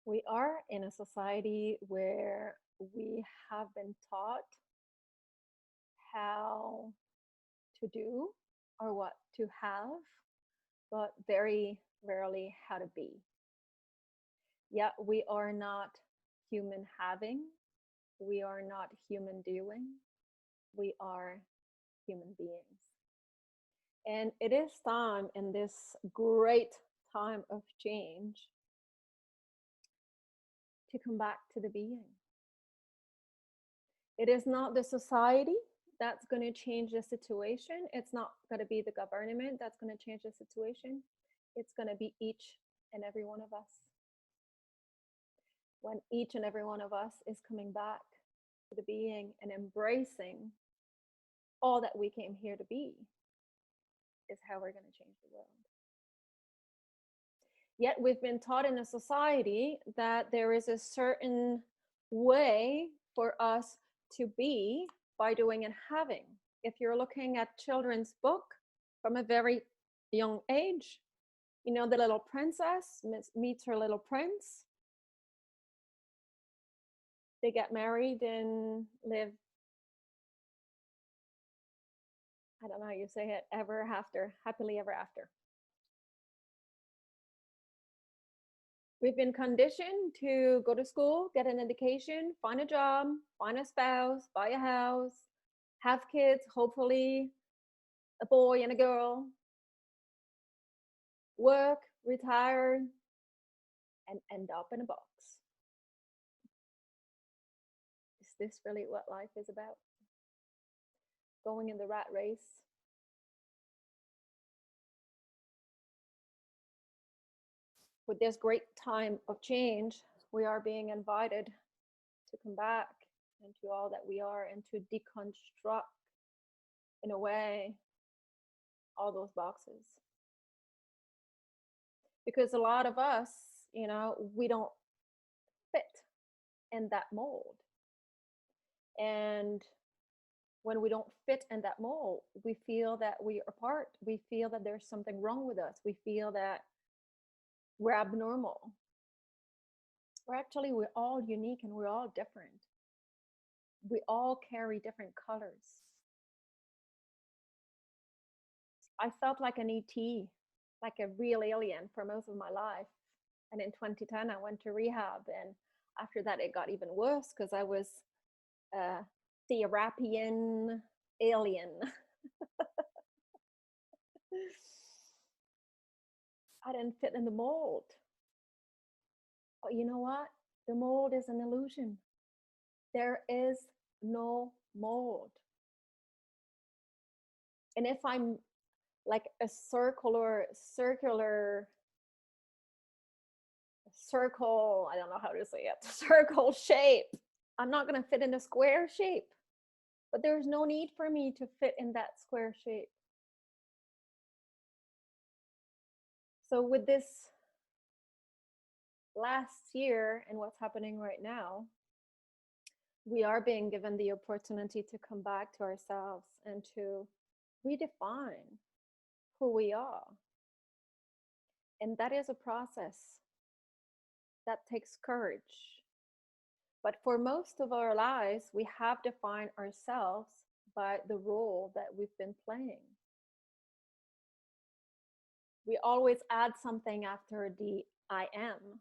We are in a society where we have been taught how to do or what to have, but very rarely how to be. Yet we are not human having, we are not human doing, we are human beings. And it is time in this great time of change to come back to the being. It is not the society that's going to change the situation. It's not going to be the government that's going to change the situation. It's going to be each and every one of us. When each and every one of us is coming back to the being and embracing all that we came here to be, is how we're going to change the world. Yet we've been taught in a society that there is a certain way for us to be by doing and having. If you're looking at children's book from a very young age, you know, the little princess meets her little prince. They get married and live, I don't know how you say it, ever after, happily ever after. We've been conditioned to go to school, get an education, find a job, find a spouse, buy a house, have kids, hopefully a boy and a girl, work, retire, and end up in a box. Is this really what life is about? Going in the rat race? With this great time of change, we are being invited to come back into all that we are and to deconstruct, in a way, all those boxes. Because a lot of us, you know, we don't fit in that mold. And when we don't fit in that mold, we feel that we are apart. We feel that there's something wrong with us. We feel that we're abnormal. We're all unique and we're all different. We all carry different colors. I felt like an ET, like a real alien for most of my life. And in 2010, I went to rehab. And after that, it got even worse because I was a Therapian alien. I didn't fit in the mold. But you know what? The mold is an illusion. There is no mold. And if I'm like a circle, I don't know how to say it, circle shape, I'm not going to fit in a square shape. But there's no need for me to fit in that square shape. So with this last year and what's happening right now, we are being given the opportunity to come back to ourselves and to redefine who we are. And that is a process that takes courage. But for most of our lives, we have defined ourselves by the role that we've been playing. We always add something after the I am.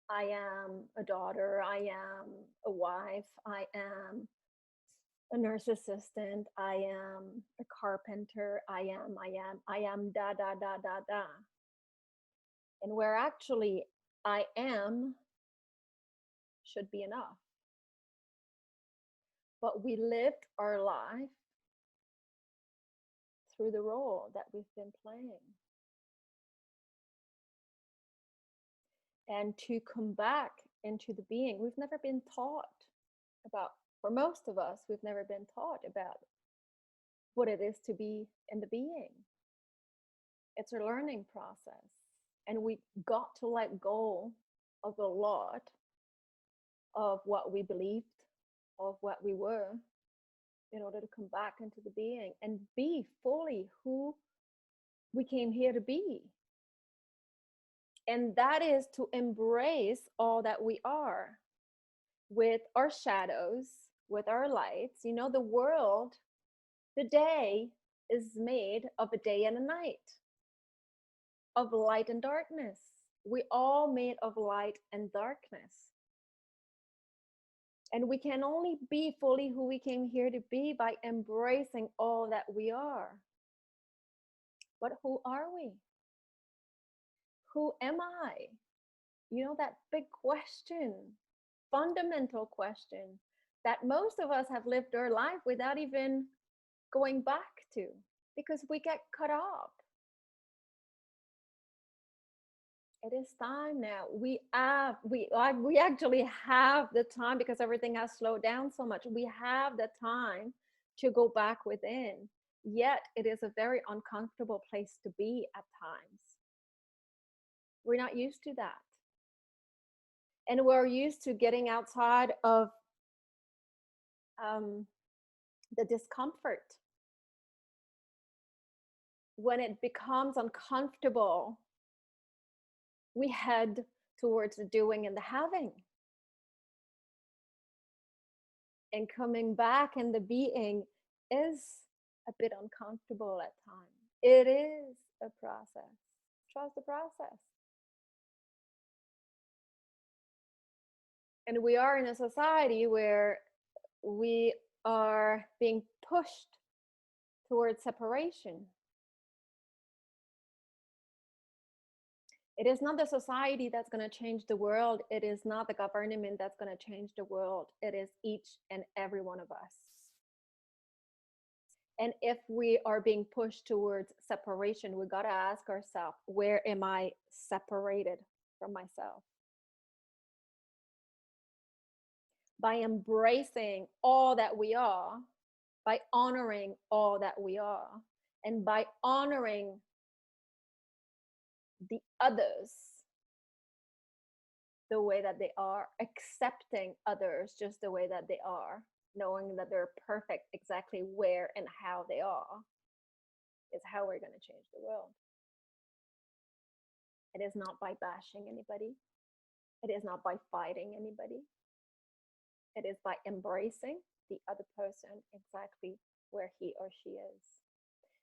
I am a daughter, I am a wife, I am a nurse assistant, I am a carpenter, I am, da, da, da, da, da. And where actually I am should be enough. But we lived our life through the role that we've been playing. And to come back into the being, we've never been taught about, for most of us, we've never been taught about what it is to be in the being. It's a learning process. And we got to let go of a lot of what we believed, of what we were, in order to come back into the being and be fully who we came here to be. And that is to embrace all that we are, with our shadows, with our lights. You know, the world, the day is made of a day and a night, of light and darkness. We all made of light and darkness. And we can only be fully who we came here to be by embracing all that we are. But who are we? Who am I? You know, that big question, fundamental question that most of us have lived our life without even going back to, because we get cut off. It is time now. We actually have the time, because everything has slowed down so much. We have the time to go back within. Yet it is a very uncomfortable place to be at times. We're not used to that. And we're used to getting outside of um, the discomfort. When it becomes uncomfortable, we head towards the doing and the having. And coming back in the being is a bit uncomfortable at times. It is a process. Trust the process. And we are in a society where we are being pushed towards separation. It is not the society that's going to change the world. It is not the government that's going to change the world. It is each and every one of us. And if we are being pushed towards separation, we got to ask ourselves, where am I separated from myself? By embracing all that we are, by honoring all that we are, and by honoring the others the way that they are, accepting others just the way that they are, knowing that they're perfect exactly where and how they are, is how we're going to change the world. It is not by bashing anybody. It is not by fighting anybody. It is by embracing the other person exactly where he or she is.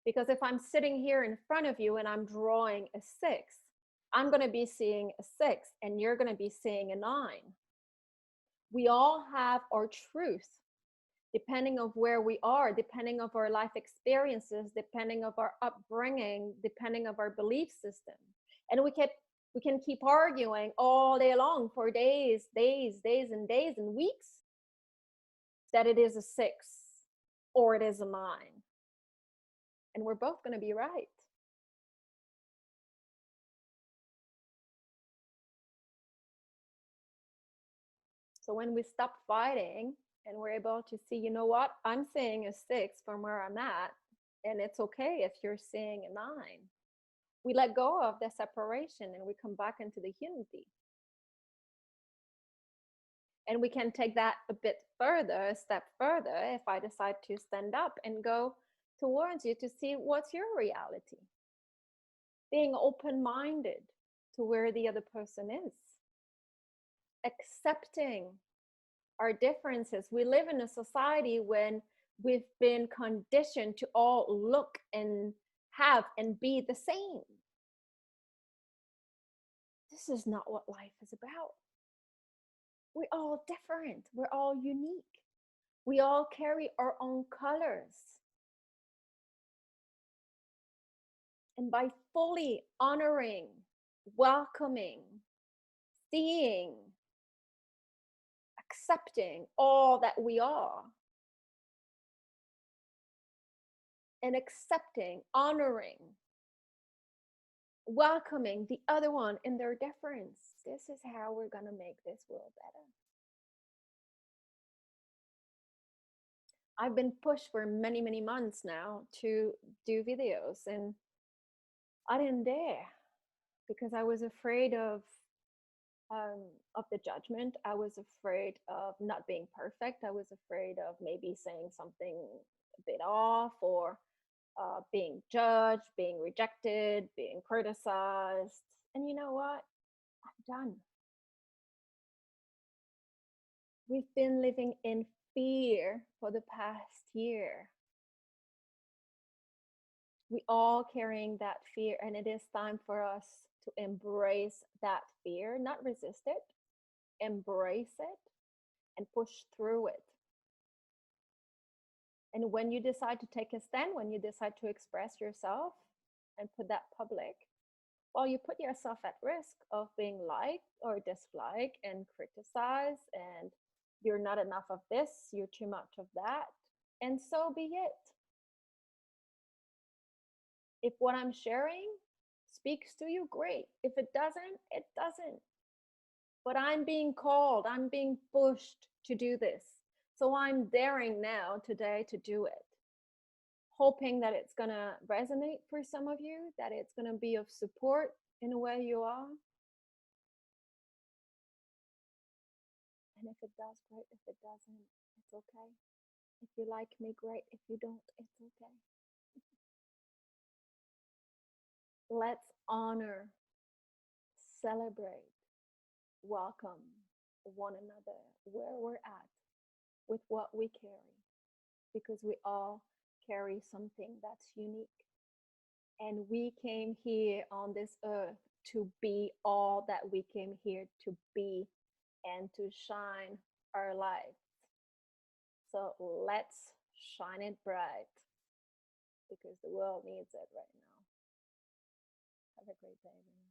Because if I'm sitting here in front of you and I'm drawing a 6, I'm going to be seeing a 6 and you're going to be seeing a 9. We all have our truth, depending of where we are, depending of our life experiences, depending of our upbringing, depending of our belief system. And we can keep arguing all day long for days and weeks that it is a 6 or it is a 9. And we're both going to be right. So when we stop fighting and we're able to see, you know what, I'm seeing a 6 from where I'm at, and it's okay if you're seeing a 9. We let go of the separation and we come back into the unity. And we can take that a bit further, a step further, if I decide to stand up and go towards you to see what's your reality. Being open-minded to where the other person is. Accepting our differences. We live in a society when we've been conditioned to all look and have and be the same. This is not what life is about. We're all different. We're all unique. We all carry our own colors. And by fully honoring, welcoming, seeing, accepting all that we are, and accepting, honoring, welcoming the other one in their difference, this is how we're going to make this world better. I've been pushed for many, many months now to do videos, and I didn't dare because I was afraid of the judgment. I was afraid of not being perfect. I was afraid of maybe saying something a bit off, or being judged, being rejected, being criticized. And you know what? I'm done. We've been living in fear for the past year. We all carrying that fear, and it is time for us to embrace that fear, not resist it, embrace it and push through it. And when you decide to take a stand, when you decide to express yourself and put that public, well, you put yourself at risk of being liked or disliked and criticized, and you're not enough of this, you're too much of that, and so be it. If what I'm sharing speaks to you, great. If it doesn't, it doesn't. But I'm being called, I'm being pushed to do this. So I'm daring now today to do it, hoping that it's going to resonate for some of you, that it's going to be of support in a way you are. And if it does, great. If it doesn't, it's okay. If you like me, great. If you don't, it's okay. Let's honor, celebrate, welcome one another where we're at with what we carry, because we all carry something that's unique. And we came here on this earth to be all that we came here to be and to shine our light. So let's shine it bright because the world needs it right now. Have a great day, everyone.